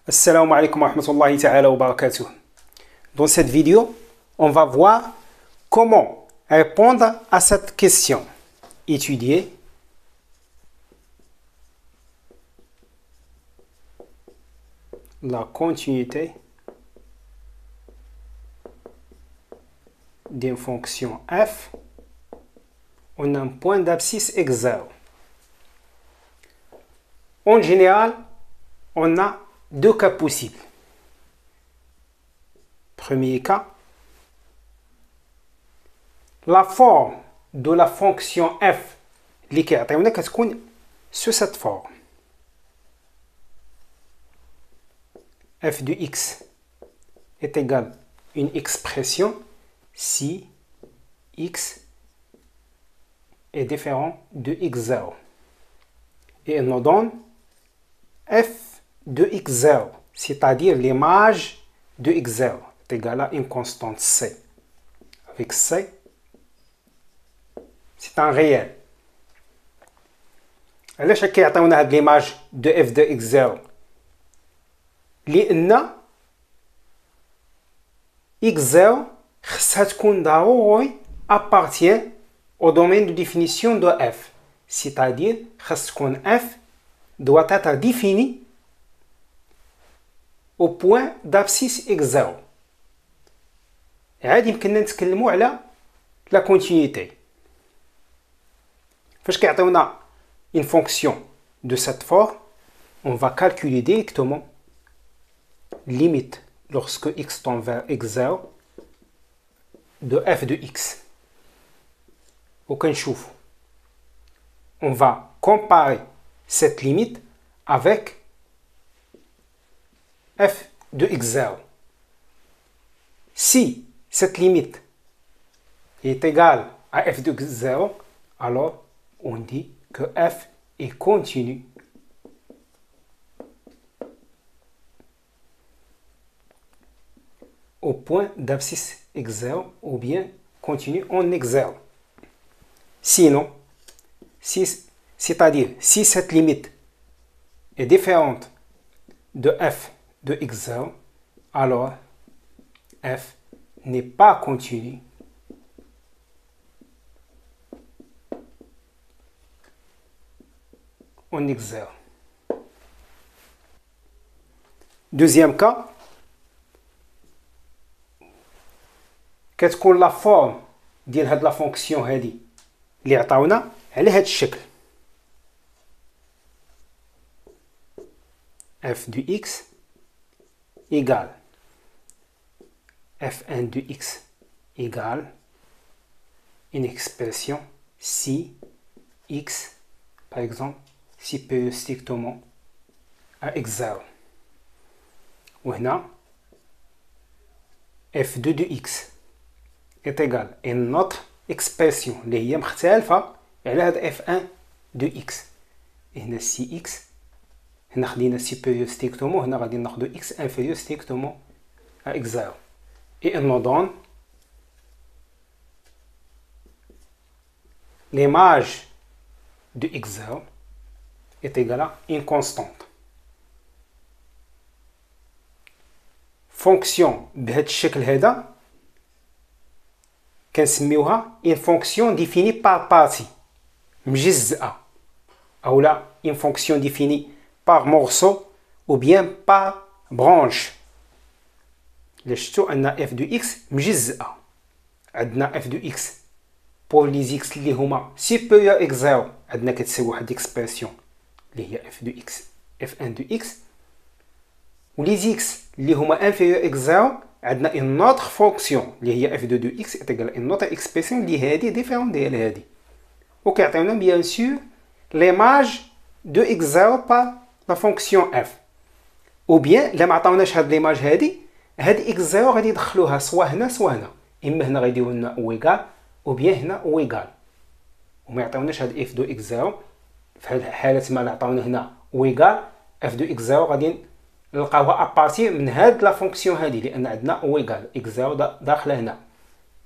Assalamu alaikum wa rahmatullahi ta'ala wa barakatuh. Dans cette vidéo, on va voir comment répondre à cette question. Étudier la continuité d'une fonction f en un point d'abscisse x0. En général, on a deux cas possibles. Premier cas, la forme de la fonction f اللي كيعطيونا كتكون sous cette forme. f de x est égal à une expression si x est différent de x0. Et elle nous donne f de x0, c'est-à-dire l'image de x0 est égale à une constante c. Avec c, c'est un réel. علاش كيعطيونا هاد l'image de f de x0 لأن x0 خصها تكون ضروري appartient au domaine de définition de f, c'est-à-dire خص تكون f doit être définie au point d'abscisse x0. عاد يمكننا نتكلموا على la continuité. فاش كيعطيونا une fonction de cette forme, on va calculer directement limite lorsque x tend vers x0 de f de x. وكنشوف on va comparer cette limite avec f de x0. Si cette limite est égale à f de x0, alors on dit que f est continu au point d'abscisse x0 ou bien continu en x0. Sinon, c'est-à-dire si cette limite est différente de f de x0, alors f n'est pas continu en x0. Deuxième cas, كتكون la forme ديال هاد la fonction هادي اللي عطاونا على هاد الشكل f de x égale f1 de x égale une expression si x, par exemple, supérieur strictement à x0. وهنا f2 de x est égal à une autre expression اللي هي مختلفة على هاد f1 de x. هنا si x هنا خدينا supérieur strictement, هنا غادي ناخدو x inférieur strictement à x0. Et elle nous donne l'image de x0 est égale à une constante. fonction بهذا الشكل هذا كنسميوها une fonction définie par partie مجزأة أو لا une fonction définie par morceau ou bien par branche. اللي شفتوا أن f de x مجزأة. عندنا f de x pour les x اللي هما supérieur x0 عندنا كتساوي واحد اكسبرسيون اللي هي f de x f1 de x. و les x اللي هما inférieur x0 عندنا une autre fonction اللي هي f2 de x est égale à une autre expression اللي هادي ديفيرون ديال هادي. وكيعطيونا bien sûr l'image de x0 par la fonction f. ou bien لا ما عطاوناش هاد l'image هادي هاد x0 غادي يدخلوها سوا هنا سوا هنا. اما هنا غيديروا لنا او ايكال او بيان هنا او ايكال. وما يعطيوناش هاد f de x0. في هاد الحالة ما عطاونا هنا او ايكال f de x0 غادي نلقاوها ابارتير من هاد لا فونكسيون هادي لان عندنا او ايكال x0 داخله هنا.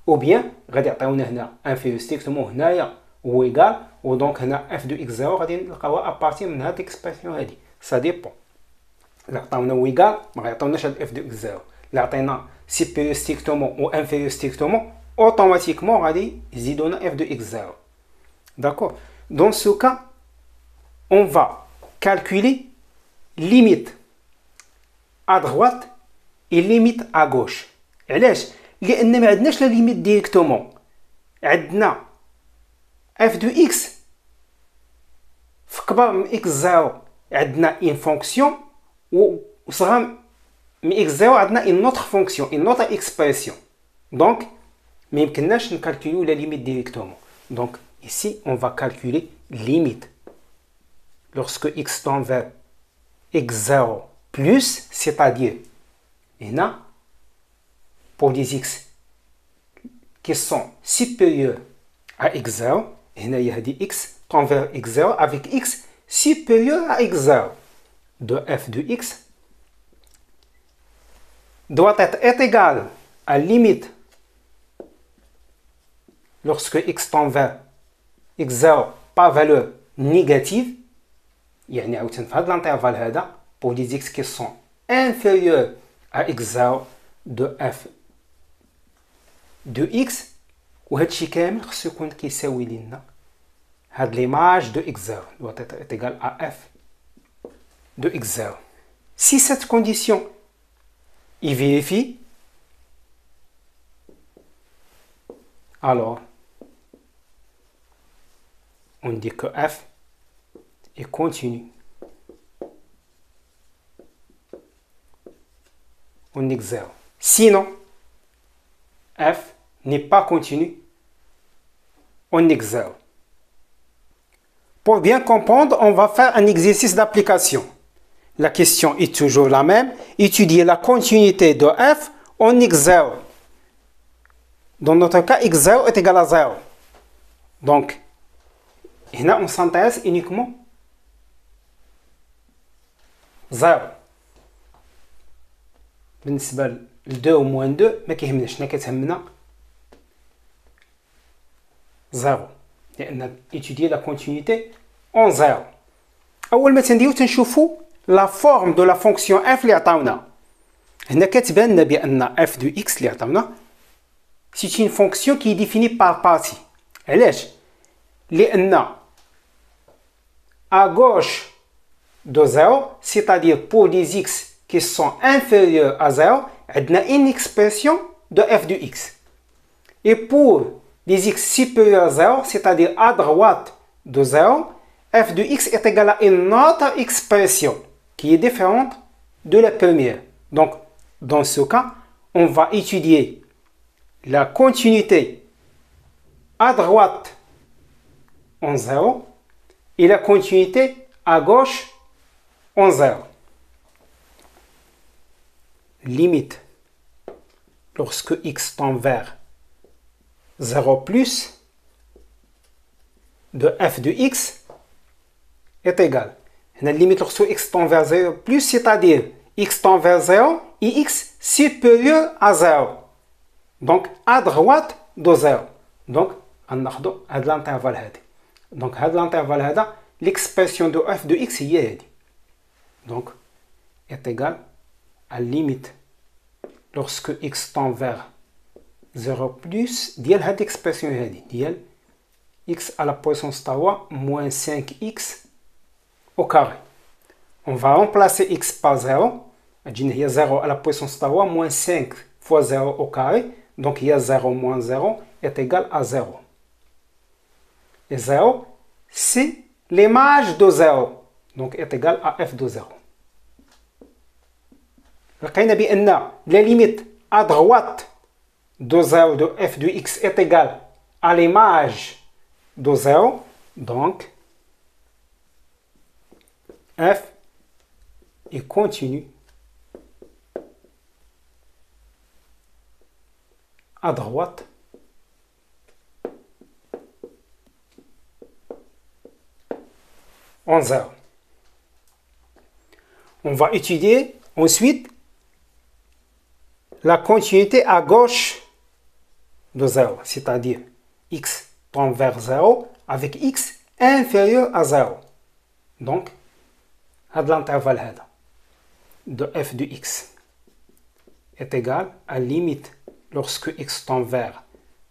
او بيان غادي يعطيونا هنا انفيريور ستريكتومون هنايا او ايكال ودونك هنا f de x0 غادي نلقاوها ابارتير من هاد الاكسبرسيون هادي. سا ديبون. اللي عطاونا هو ايكال ما غيعطيوناش هاد اف دو اكس زيرو. اللي عطينا سيبيريور ستريكتومون و انفيريور ستريكتومون اوتوماتيكمون غادي يزيدونا اف دو اكس زيرو. داكور. دون سو كا on va calculer limite à droite et limite à gauche. علاش؟ لان ما عندناش لا ليميت ديريكتومون، عندنا اف دو اكس في كبر من اكس زيرو عندنا ان فونكسيون وصغر من اكس زيرو عندنا ان اوتر فونكسيون ان اوتر اكسبرسيون. دونك ما يمكنناش نكالكوليو لا ليميت ديريكتومون. دونك ici on va calculer limite lorsque x tend vers x0 plus, c'est-à-dire هنا pour les x qui sont supérieurs à x0 هنا هي هذه x tend vers x0 avec x supérieur à x0 de f de x doit être égal à limite lorsque x tend vers x0 pas valeur négative. يعني عاوتاني في هذا الانترفال هذا pour les x qui sont inférieurs à x0 de f de x وهذا الشيء كامل خصو يكون كيساوي لنا هاد l'image de x0 doit être égal à f de x0. Si cette condition est vérifiée, alors on dit que f est continu en x0. Sinon, f n'est pas continu en x0. Pour bien comprendre, on va faire un exercice d'application. La question est toujours la même. Étudier la continuité de f en x0. Dans notre cas, x0 est égal à 0. Donc, هنا on s'intéresse uniquement 0. بالنسبة ل 2 و موان 2 ما كيهمناش، حنا كتهمنا 0 لأن étudier la continuité en 0. أول ما تنديرو تنشوفو لا فورم دو لا فونكسيون f اللي عطاونا. هنا كتبان لنا بأن f دو x اللي عطاونا c'est une fonction qui est définie par partie. علاش؟ لأن à gauche de 0, c'est-à-dire pour les x qui sont inférieurs à 0, on a une expression de f de x. Et pour les x supérieurs à 0, c'est-à-dire à droite de 0, f de x est égal à une autre expression qui est différente de la première. Donc, dans ce cas, on va étudier la continuité à droite en 0 et la continuité à gauche en 0. Limite lorsque x tend vers 0 plus de f de x est égal. La limite lorsque x tend vers 0 plus, c'est-à-dire x tend vers 0 et x supérieur à 0. Donc à droite de 0. Donc on a l'intervalle هذا. Donc هذا l'intervalle هذا l'expression de f de x هي هذه. Donc est égal à limite lorsque x tend vers 0 plus ديال هذه l'expression هذه ديال x à la puissance 3 moins 5x au carré. On va remplacer x par 0. Il y a 0 à la puissance 3 moins 5 fois 0 au carré. Donc il y a 0 moins 0 est égal à 0. Et 0, c'est l'image de 0. Donc est égal à f de 0. لقينا بأن la limite à droite de 0 de f de x est égale à l'image de 0. Donc f est continu à droite en 0. On va étudier ensuite la continuité à gauche de 0, c'est-à-dire x tend vers 0 avec x inférieur à 0. Donc, هذا l'intervalle هذا. de f de x est égal à limite lorsque x tend vers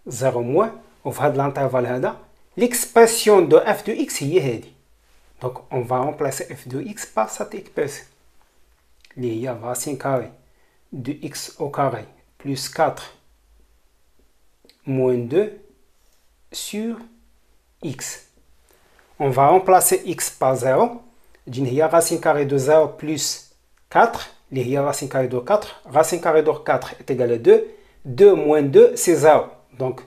0 moins, au fait de l'intervalle, l'expression de f de x est ici. Donc on va remplacer f de x par cette expression. Il y a racine carrée de x au carré plus 4 moins 2 sur x. On va remplacer x par 0. Il y a racine carrée de 0 plus 4. Il y a racine carrée de 4. Racine carrée de 4 est égal à 2. 2 moins 2, c'est 0. Donc,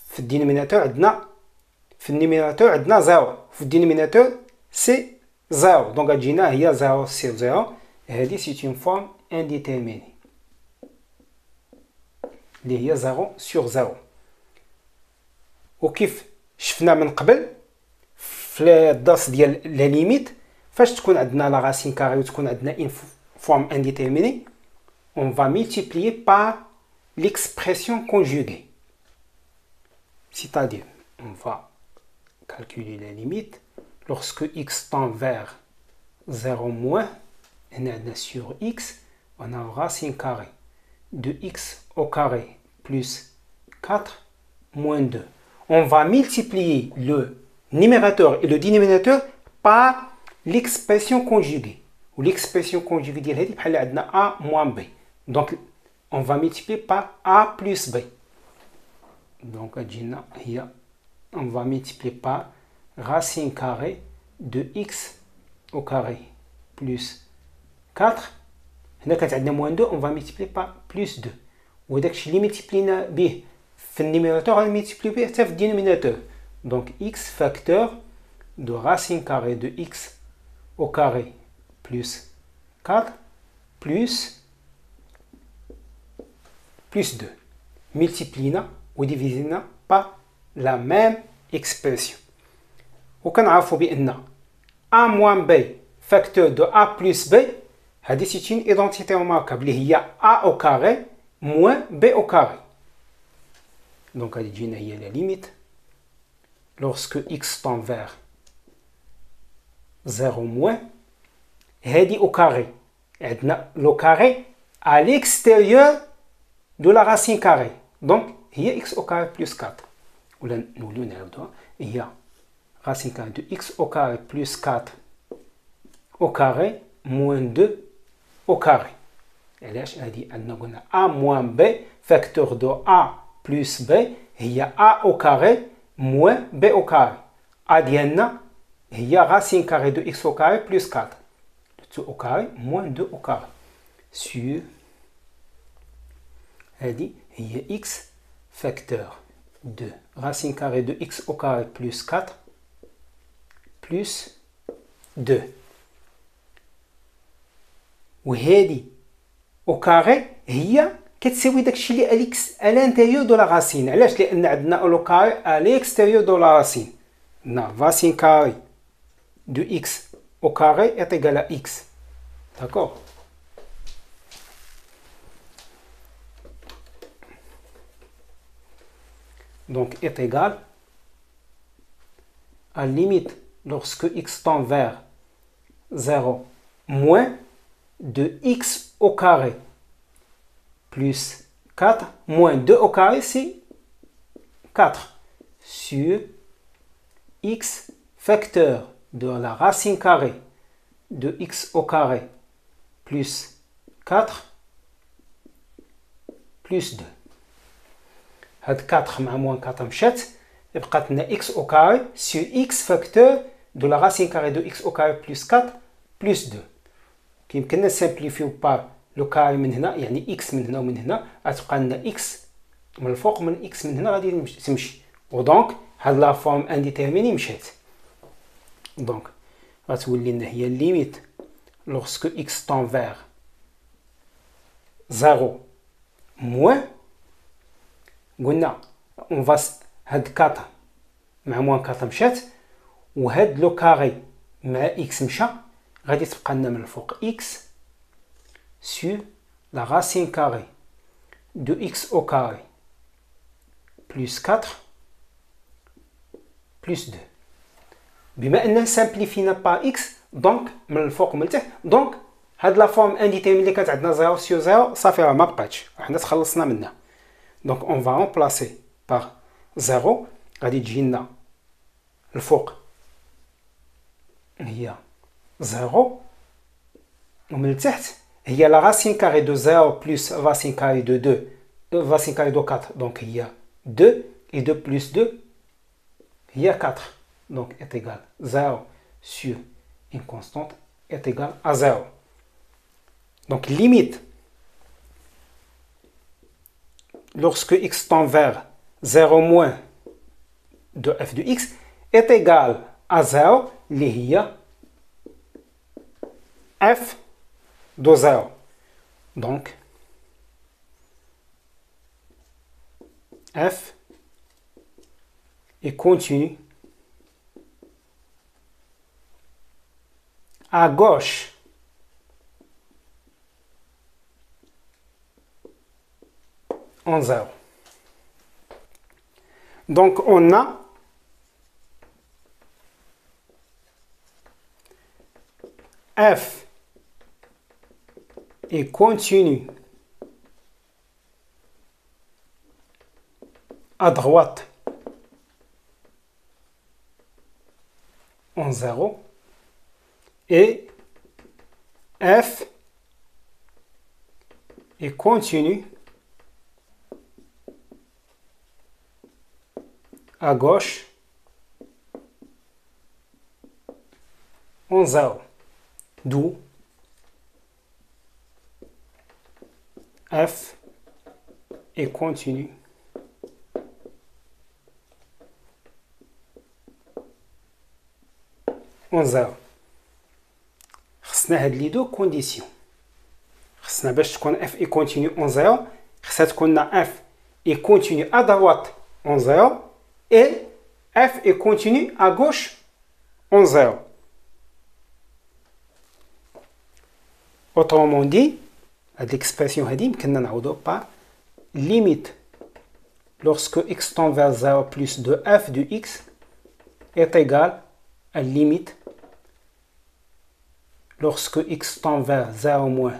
في الدينوميناتور عندنا 0. في الدينوميناتور c'est 0. Donc, عندنا هي 0 sur 0. هذه c'est une forme indéterminée. اللي هي 0 sur 0. وكيف شفنا من قبل في الدرس ديال لا ليميت، فاش تكون عندنا لا راسين كاري وتكون عندنا une forme indéterminée, on va multiplier par l'expression conjuguée. C'est-à-dire, on va calculer la limite lorsque x tend vers 0 moins, sur x, on a racine carrée de x au carré plus 4 moins 2. On va multiplier le numérateur et le dénominateur par l'expression conjuguée. Ou l'expression conjuguée ديال بحال عندنا a moins b. Donc on va multiplier par a plus b. Donc on va multiplier par racine carrée de x au carré plus 4. هنا كانت عندنا moins 2, on va multiplier par plus 2. وداك الشيء اللي ملتيبلينا به في النيميراتور غنملتيبليو به حتى في الدينوميناتور. Donc x facteur de racine carrée de x au carré plus 4 plus 2. Multipliena ou divisena par la même expression. وكنعرفوا بأن a moins b facteur de a plus b, c'est une identité remarquable اللي هي a au carré moins b au carré. Donc غادي تجينا هي la limite lorsque x tend vers 0 moins, هادي au carré. عندنا le carré à l'extérieur de la racine carrée. Donc هي x au carré plus 4. ولا نوليو نعاودوها. هي racine carrée de x au carré plus 4 au carré moins 2 au carré. علاش هادي عندنا قلنا a moins b facteur de a plus b هي a au carré moins b au carré. a ديالنا هي racine carrée de x au carré plus 4 au carré moins 2 au carré sur هذه هي x facteur de racine carrée de x au carré plus 4 plus 2. وهذه au carré هي كتساوي داكشي اللي à l'intérieur de la racine. علاش؟ لأن عندنا le carré à l'extérieur de la racine. عندنا racine carrée de x au carré est égal à x. D'accord? Donc est égal à limite lorsque x tend vers 0 moins de x au carré plus 4 moins 2 au carré, c'est 4 sur x facteur de la racine carrée de x au carré plus 4 plus 2. هاد 4 مع moins 4 مشات بقات لنا x au carré sur x facteur de la racine carrée de x au carré plus 4 plus 2. كيمكننا نسامبليفيو بار لو كاري من هنا، يعني x من هنا ومن هنا غتبقى لنا x من الفوق من x من هنا غادي تمشي، ودونك هاد لا فورم انديتيرميني مشات. دونك غتولي لنا هي ليميت لوغسكو x tend vers 0 moins قلنا اون فاس هاد 4 مع موان 4 مشات، وهاد لو كاري مع اكس مشى، غادي تبقى لنا من الفوق اكس سور لا راسين كاري دو اكس او كاري بلس 4 بلس 2. بما اننا سامبليفينا با اكس دونك من الفوق من التحت، دونك هاد لا فورم انديتيرمين اللي كانت عندنا 0 sur 0 صافي راه ما بقاتش وحنا تخلصنا منها. دونك اون فا رومبلاسي باغ 0 غادي تجي لنا الفوق هي 0 ومن التحت هي لا راسين كاري دو 0 بلس راسين كاري دو 2 راسين كاري دو 4 دونك هي 2 et 2 plus 2 هي 4 donc est égal 0 sur une constante est égal à 0. Donc limite lorsque x tend vers 0 moins de f de x est égal à 0 اللي هي f de 0. Donc f est continu à gauche en 0. Donc on a f est continu à droite en 0 et f est continu à gauche en 0. D'où f est continu en 0. خصنا هاد لي دو كونديسيون. خصنا باش تكون f est continu en 0 خصها تكون f est continu à droite en 0 et f est continu à gauche en 0. Autrement dit, هاد l'expression هادي يمكننا نعوضو par limite lorsque x tend vers 0 plus de f de x est égal à limite lorsque x tend vers 0 moins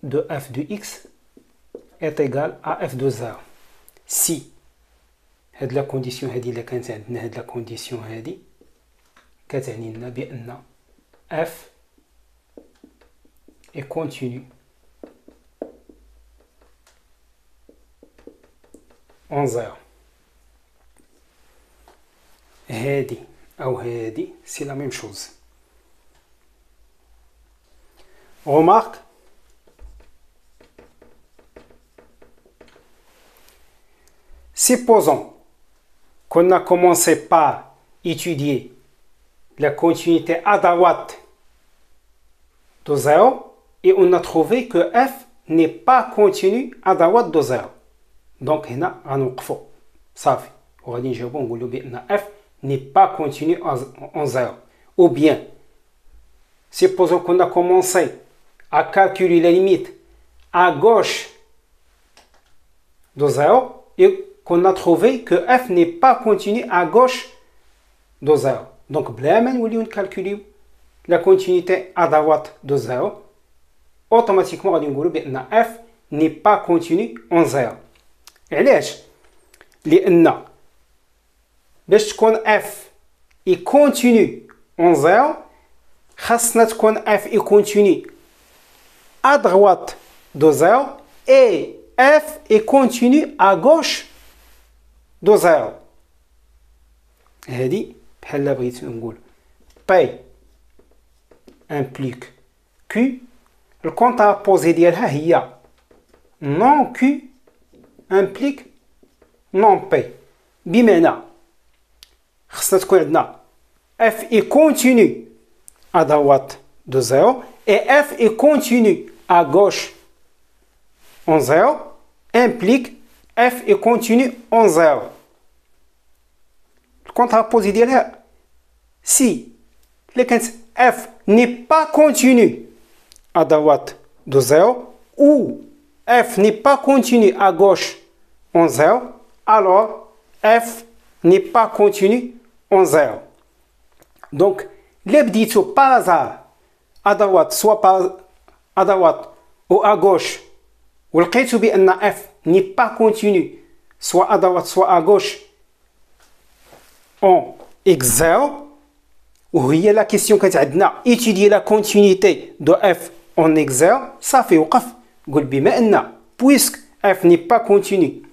de f de x est égal à f de 0. Si هاد لا كونديسيون هادي اللي كانت عندنا هاد لا كونديسيون هادي كتعني لنا بان f est continu en 0. هادي أو هادي c'est la même chose. Remarque, supposons qu'on a commencé par étudier la continuité à droite de 0 et on a trouvé que f n'est pas continu à droite de 0. Donc هنا غنوقفو صافي وغادي نجاوبو نقولو بأن f n'est pas continu en 0. Ou bien, supposons qu'on a commencé à calculer la limite à gauche de 0 et qu'on a trouvé que f n'est pas continu à gauche de 0. Donc, بلا ما نوليو نكالكوليو la continuité à droite de 0, automatiquement غادي نقولو بأن f n'est pas continu en 0. علاش؟ لأن باش تكون f est continu en 0 خاصنا تكون f est continu à droite de 0 et f est continu à gauche de 0. هذه بحال بغيت نقول P implique Q le contraposé ديالها هي non Q implique non P بمعنى خصنا تكون عندنا f est continu à droite de 0 et f est continu à gauche en 0 implique f est continu en 0. Le contraposé ديالها si f n'est pas continu à droite de 0 ou f n'est pas continu à gauche en 0, alors f n'est pas continu en 0. Donc, les بديتو par hasard à droite, soit pas à droite ou à gauche, ولقيتو بأن f n'est pas continu, soit à droite, soit à gauche, on exerce. وهي la question كتعدنا étudier la continuité de f en exerce. صافي وقف قول بما أن puisque f n'est pas continu,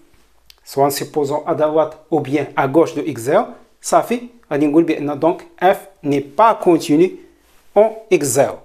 soit en se posant à droite ou bien à gauche de exerce, صافي غادي نقول بأن donc f n'est pas continu en exerce.